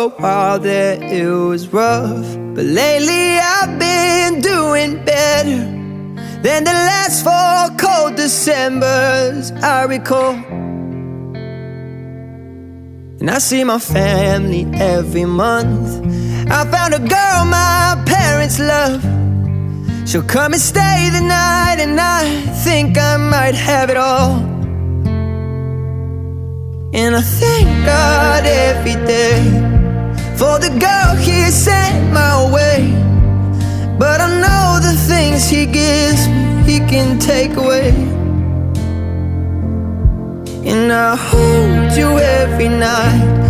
a while there it was rough, but lately I've been doing better than the last 4 cold Decembers I recall. And I see my family every month. I found a girl my parents love. She'll come and stay the night, and I think I might have it all. And I thank God every day for the girl He sent my way. But I know the things He gives me, He can take away. And I hold you every night